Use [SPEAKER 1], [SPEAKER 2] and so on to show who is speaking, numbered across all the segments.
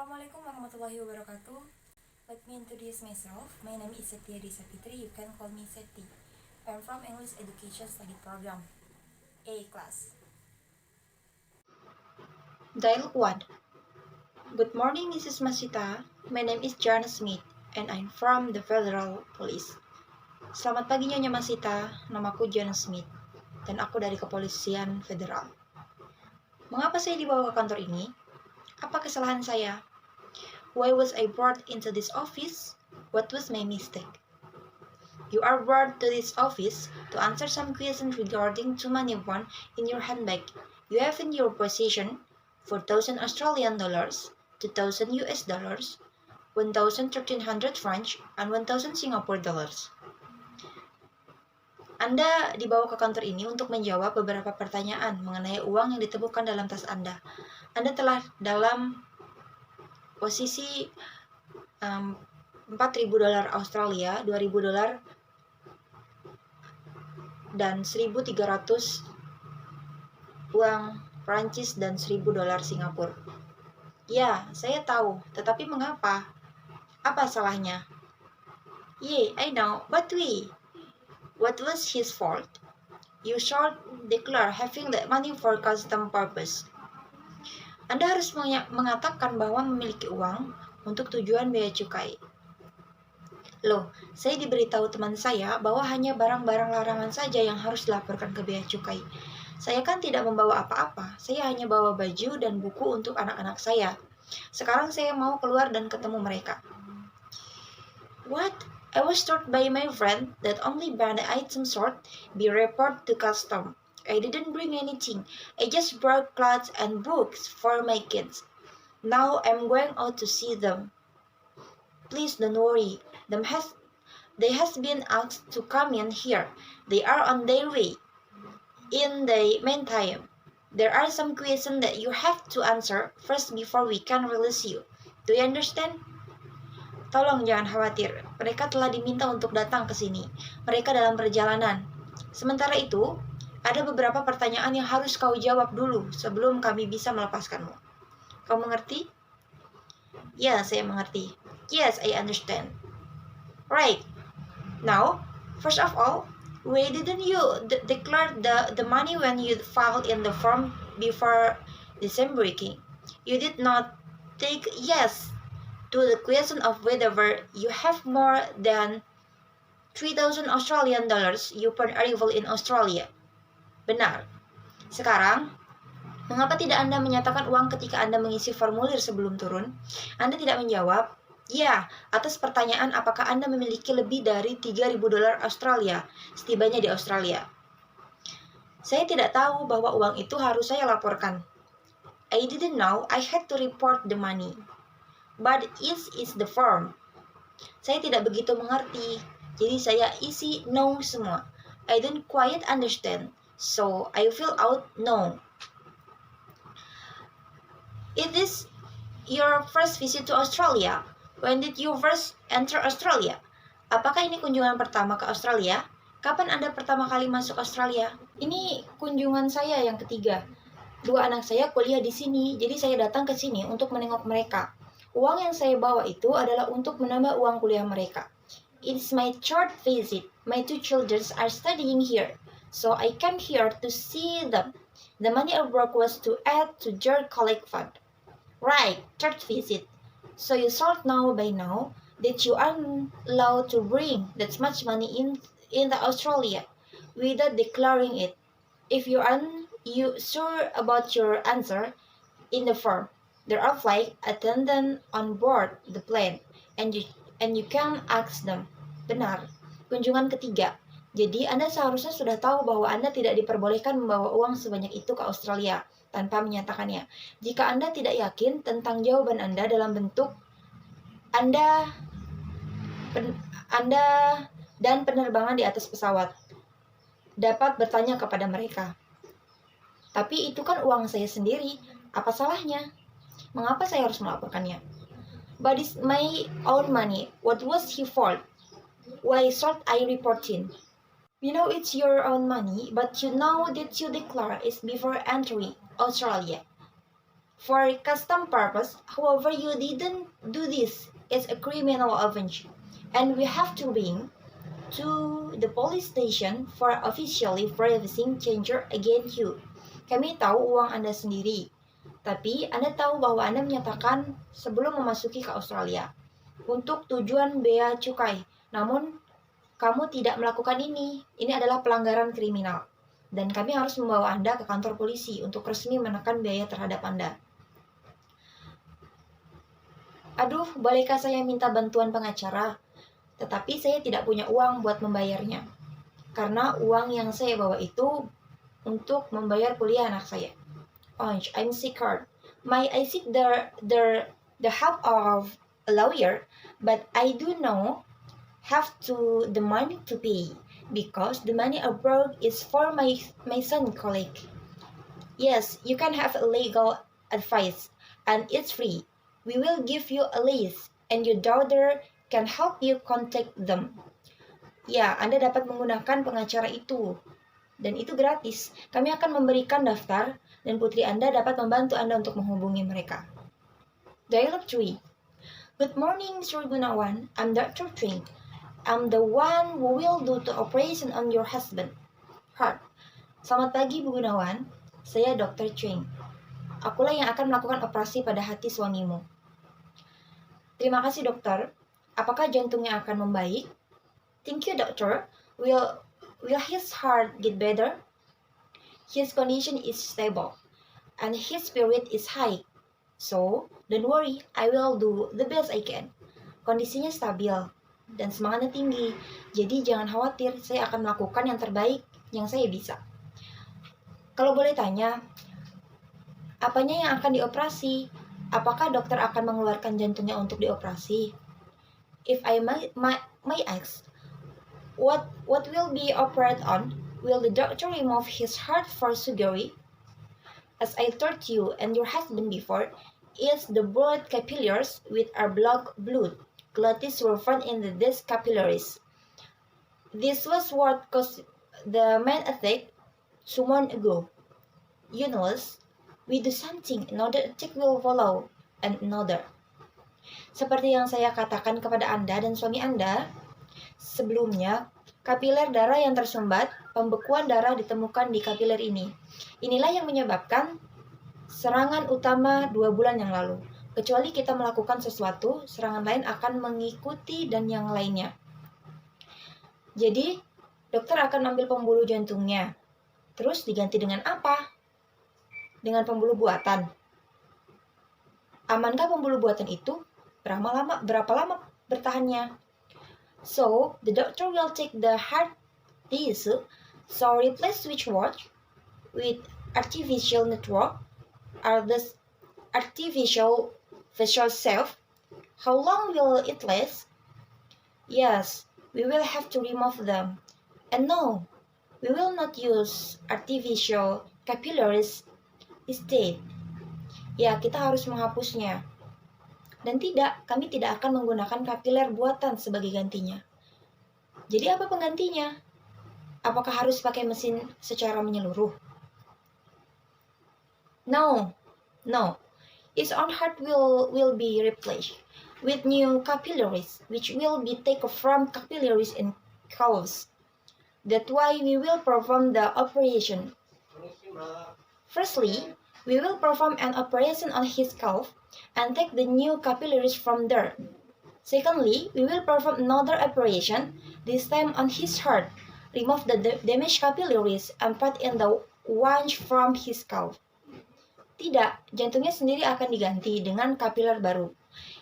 [SPEAKER 1] Assalamualaikum warahmatullahi wabarakatuh. Let me introduce myself. My name is Setia Disa Fitri. You can call me Seti. I'm from English Education Study Program, A class.
[SPEAKER 2] Dialogue 1. Good morning, Mrs. Masita. My name is Jana Smith, and I'm from the Federal Police. Selamat pagi, Nyonya Masita. Namaku Jana Smith, dan aku dari Kepolisian Federal. Mengapa saya dibawa ke kantor ini? Apa kesalahan saya? Why was I brought into this office? What was my mistake? You are brought to this office to answer some questions regarding to money found in your handbag. You have in your possession 4,000 Australian dollars, 2,000 US dollars, 1,1300 French, and 1,000 Singapore dollars. Anda dibawa ke kantor ini untuk menjawab beberapa pertanyaan mengenai uang yang ditemukan dalam tas Anda. Anda telah dalam posisi 4.000 dolar Australia, 2.000 dolar, dan 1.300 uang Prancis dan 1.000 dolar Singapura. Ya, saya tahu, tetapi mengapa? Apa salahnya? Yeah, I know, but what was his fault? You should declare having that money for custom purpose. Anda harus mengatakan bahwa memiliki uang untuk tujuan bea cukai. Loh, saya diberitahu teman saya bahwa hanya barang-barang larangan saja yang harus dilaporkan ke bea cukai. Saya kan tidak membawa apa-apa, saya hanya bawa baju dan buku untuk anak-anak saya. Sekarang saya mau keluar dan ketemu mereka. What? I was told by my friend that only banned items should be reported to custom. I didn't bring anything. I just brought clothes and books for my kids. Now I'm going out to see them. Please don't worry. They has been asked to come in here. They are on their way. In the meantime, there are some questions that you have to answer first before we can release you. Do you understand? Tolong jangan khawatir, mereka telah diminta untuk datang ke sini. Mereka dalam perjalanan. Sementara itu, ada beberapa pertanyaan yang harus kau jawab dulu sebelum kami bisa melepaskanmu. Kau mengerti? Ya, saya mengerti. Yes, I understand. Right. Now, first of all, why didn't you declare the money when you filed in the form before disembarking? You did not take yes to the question of whether you have more than 3,000 Australian dollars upon arrival in Australia. Benar. Sekarang, mengapa tidak Anda menyatakan uang ketika Anda mengisi formulir sebelum turun? Anda tidak menjawab, ya, atas pertanyaan apakah Anda memiliki lebih dari 3.000 dolar Australia setibanya di Australia. Saya tidak tahu bahwa uang itu harus saya laporkan. I didn't know I had to report the money. But it is the form. Saya tidak begitu mengerti, jadi saya isi no semua. I don't quite understand, so I fill out no. Is this your first visit to Australia? When did you first enter Australia? Apakah ini kunjungan pertama ke Australia? Kapan Anda pertama kali masuk Australia? Ini kunjungan saya yang ketiga. 2 anak saya kuliah di sini, jadi saya datang ke sini untuk menengok mereka. Uang yang saya bawa itu adalah untuk menambah uang kuliah mereka. It's my third visit. My 2 children are studying here, so I came here to see them. The money I brought was to add to your college fund. Right, third visit. So you should know by now that you are allowed to bring that much money in the Australia without declaring it. If you aren't sure about your answer in the form, there are flight attendants on board the plane, and you can ask them. Benar. Kunjungan ketiga. Jadi Anda seharusnya sudah tahu bahwa Anda tidak diperbolehkan membawa uang sebanyak itu ke Australia tanpa menyatakannya. Jika Anda tidak yakin tentang jawaban Anda dalam bentuk Anda dan penerbangan di atas pesawat, dapat bertanya kepada mereka. Tapi itu kan uang saya sendiri. Apa salahnya? Mengapa saya harus melaporkannya? But it's my own money. What was he fault? Why should I report him? You know it's your own money, but you know that you declare it before entering Australia. for custom purpose. However, you didn't do this. It's a criminal offense, and we have to bring to the police station for officially pressing charges against you. Kami tahu uang Anda sendiri, tapi Anda tahu bahwa Anda menyatakan sebelum memasuki ke Australia untuk tujuan bea cukai. Namun, kamu tidak melakukan ini. Ini adalah pelanggaran kriminal. Dan kami harus membawa Anda ke kantor polisi untuk resmi menekan biaya terhadap Anda. Aduh, bolehkah saya minta bantuan pengacara? Tetapi saya tidak punya uang buat membayarnya. Karena uang yang saya bawa itu untuk membayar kuliah anak saya. Orange, I'm scared. May I seek the help of a lawyer, but I do know have to the money to pay because the money abroad is for my son colleague. Yes, you can have legal advice and it's free. We will give you a list and your daughter can help you contact them. Ya, Anda dapat menggunakan pengacara itu. Dan itu gratis. Kami akan memberikan daftar dan putri Anda dapat membantu Anda untuk menghubungi mereka. Dialog 3. Good morning, Mr. Gunawan. I'm Dr. Cheng. I'm the one who will do the operation on your husband. Heart. Selamat pagi, Bu Gunawan. Saya Dr. Cheng. Akulah yang akan melakukan operasi pada hati suamimu. Terima kasih, dokter. Apakah jantungnya akan membaik? Thank you, doctor. Will his heart get better? His condition is stable, and his spirit is high. So, don't worry, I will do the best I can. Kondisinya stabil, dan semangatnya tinggi. Jadi jangan khawatir, saya akan melakukan yang terbaik yang saya bisa. Kalau boleh tanya, apanya yang akan dioperasi? Apakah dokter akan mengeluarkan jantungnya untuk dioperasi? If I may ask, what will be operated on? Will the doctor remove his heart for surgery? As I told you and your husband before, it's the blood capillaries with our blood. Clots were found in these capillaries. This was what caused the main attack 2 months ago. You know, we do something, another attack will follow, and another. Seperti yang saya katakan kepada Anda dan suami Anda, sebelumnya kapiler darah yang tersumbat, pembekuan darah ditemukan di kapiler ini. Inilah yang menyebabkan serangan utama 2 bulan yang lalu. Kecuali kita melakukan sesuatu, serangan lain akan mengikuti dan yang lainnya. Jadi, dokter akan ambil pembuluh jantungnya. Terus diganti dengan apa? Dengan pembuluh buatan. Amankah pembuluh buatan itu? Berapa lama bertahannya? So, the doctor will take the hard disk, so replace switchboard with artificial network or the artificial visual self. How long will it last? Yes, we will have to remove them. And no, we will not use artificial capillaries instead. Ya, kita harus menghapusnya. Dan tidak, kami tidak akan menggunakan kapiler buatan sebagai gantinya. Jadi apa penggantinya? Apakah harus pakai mesin secara menyeluruh? No. Its own heart will be replaced with new capillaries, which will be taken from capillaries in calves. That's why we will perform the operation. Firstly, we will perform an operation on his calf and take the new capillaries from there. Secondly, we will perform another operation, this time on his heart, remove the damaged capillaries and put in the ones from his calf. Tidak, jantungnya sendiri akan diganti dengan kapiler baru,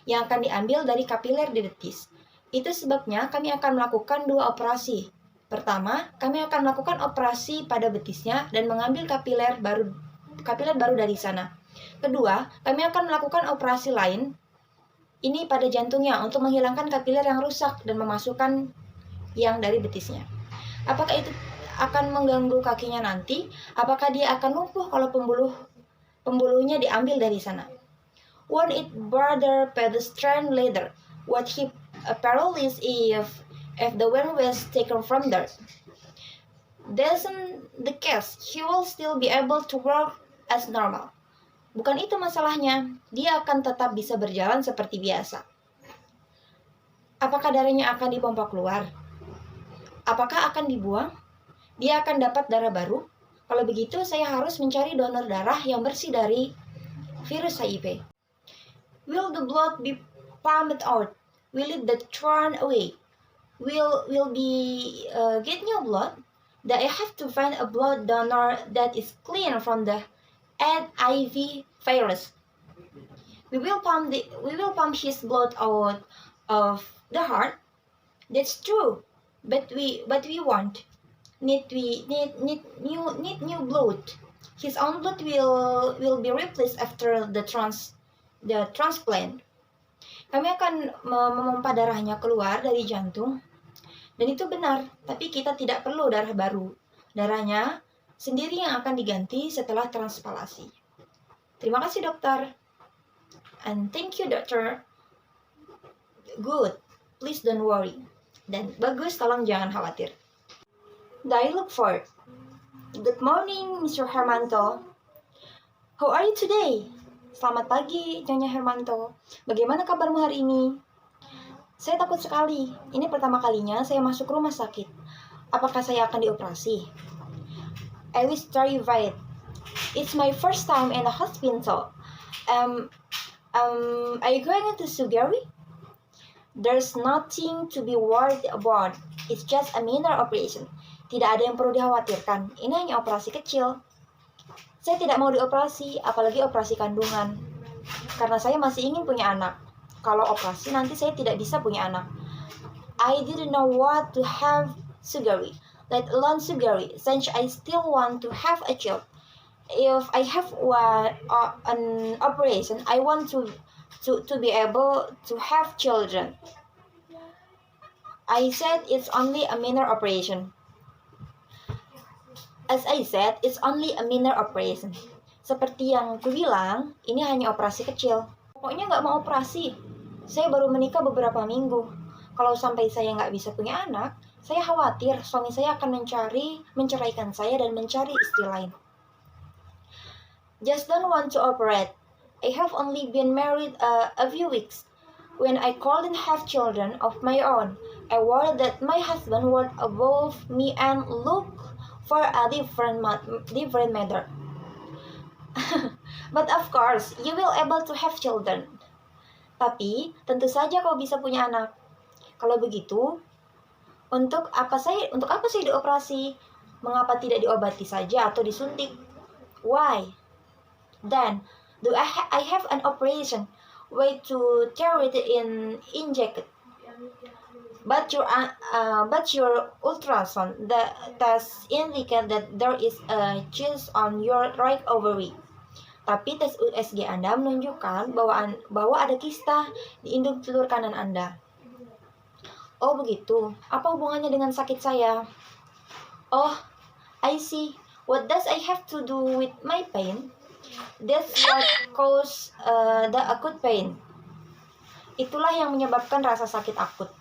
[SPEAKER 2] yang akan diambil dari kapiler di betis. Itu sebabnya kami akan melakukan 2 operasi. Pertama, kami akan melakukan operasi pada betisnya dan mengambil kapiler baru dari sana. Kedua, kami akan melakukan operasi lain, ini pada jantungnya untuk menghilangkan kapiler yang rusak dan memasukkan yang dari betisnya. Apakah itu akan mengganggu kakinya nanti? Apakah dia akan lumpuh kalau pembuluhnya diambil dari sana? Won't it bother pedestrian later? What he paralyzed if the one was taken from there? That's the case. He will still be able to work as normal. Bukan itu masalahnya, dia akan tetap bisa berjalan seperti biasa. Apakah darahnya akan dipompa keluar? Apakah akan dibuang? Dia akan dapat darah baru? Kalau begitu, saya harus mencari donor darah yang bersih dari virus HIV. Will the blood be pumped out? Will it be thrown away? Will be get new blood? That I have to find a blood donor that is clean from the HIV virus. We will pump his blood out of the heart. That's true, but we want need new blood. His own blood will be replaced after the transplant. Kami akan memompa darahnya keluar dari jantung, dan itu benar. Tapi kita tidak perlu darah baru. Darahnya sendiri yang akan diganti setelah transplantasi. Terima kasih dokter. And thank you dokter. Good. Please don't worry. Dan bagus, tolong jangan khawatir. I look for. Good morning, Mr. Hermanto. How are you today? Selamat pagi, Nyonya Hermanto. Bagaimana kabarmu hari ini? Saya takut sekali. Ini pertama kalinya saya masuk rumah sakit. Apakah saya akan dioperasi? I was terrified. It's my first time in a hospital. Are you going into surgery? There's nothing to be worried about. It's just a minor operation. Tidak ada yang perlu dikhawatirkan. Ini hanya operasi kecil. Saya tidak mau dioperasi, apalagi operasi kandungan. Karena saya masih ingin punya anak. Kalau operasi nanti saya tidak bisa punya anak. I didn't know what to have surgery, let alone surgery, since I still want to have a child. If I have an operation, I want to be able to have children. I said it's only a minor operation. As I said, it's only a minor operation. Seperti yang ku bilang, ini hanya operasi kecil. Pokoknya nggak mau operasi. Saya baru menikah beberapa minggu. Kalau sampai saya nggak bisa punya anak, saya khawatir suami saya akan menceraikan saya dan mencari istri lain. Just don't want to operate. I have only been married a few weeks. When I couldn't have children of my own, I worried that my husband would above me and look for a different matter. But of course, you will able to have children. Tapi, tentu saja kau bisa punya anak. Kalau begitu, untuk apa saya dioperasi? Mengapa tidak diobati saja atau disuntik? Why? Then, do I have an operation way to tear it injected? But your ultrasound test indicate that there is a cyst on your right ovary. Tapi tes USG Anda menunjukkan bahwa ada kista di induk telur kanan Anda. Oh begitu, apa hubungannya dengan sakit saya? Oh, I see. What does I have to do with my pain? That's what cause the acute pain. Itulah yang menyebabkan rasa sakit akut.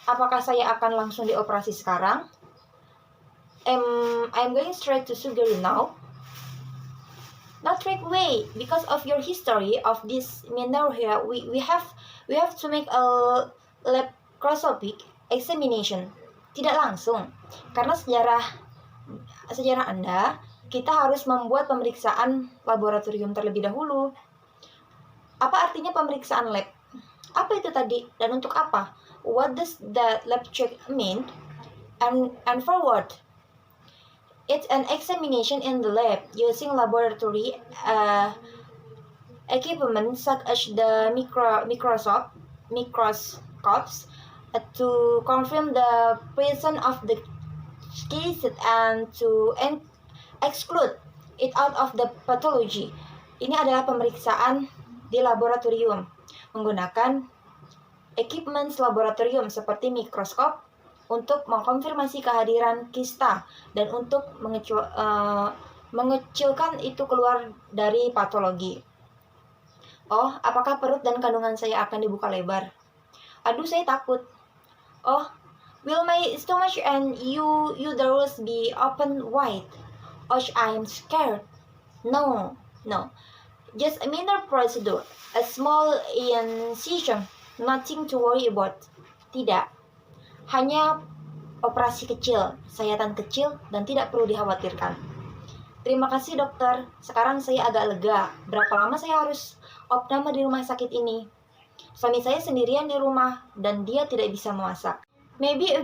[SPEAKER 2] Apakah saya akan langsung dioperasi sekarang? I'm going straight to surgery now. Not right away, because of your history of this menorrhea, we have to make a laparoscopic examination. Tidak langsung, karena sejarah Anda, kita harus membuat pemeriksaan laboratorium terlebih dahulu. Apa artinya pemeriksaan lab? Apa itu tadi dan untuk apa? What does the lab check mean? And for what? It's an examination in the lab using laboratory equipment such as the microscopes to confirm the presence of the case and to exclude it out of the pathology. Ini adalah pemeriksaan di laboratorium menggunakan equipment laboratorium seperti mikroskop untuk mengkonfirmasi kehadiran kista dan untuk mengecilkan itu keluar dari patologi. Oh, apakah perut dan kandungan saya akan dibuka lebar? Aduh, saya takut. Oh, will my stomach and uterus be open wide? Oh, I'm scared. No. Just a minor procedure, a small incision, nothing to worry about. Tidak, hanya operasi kecil, sayatan kecil, dan tidak perlu dikhawatirkan. Terima kasih dokter, sekarang saya agak lega. Berapa lama saya harus opname di rumah sakit ini? Suami saya sendirian di rumah, dan dia tidak bisa memasak. Maybe a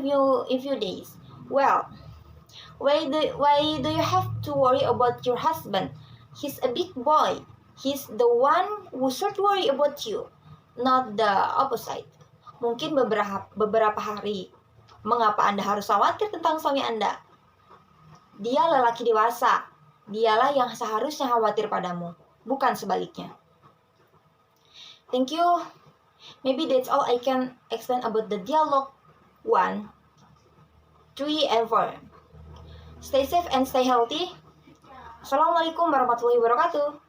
[SPEAKER 2] few days. Well, why do you have to worry about your husband? He's a big boy. He's the one who should worry about you, not the opposite. Mungkin beberapa hari. Mengapa Anda harus khawatir tentang suami Anda? Dia lelaki dewasa. Dialah yang seharusnya khawatir padamu, bukan sebaliknya. Thank you. Maybe that's all I can explain about the dialogue 1, 3, and 4. Stay safe and stay healthy. Assalamualaikum warahmatullahi wabarakatuh.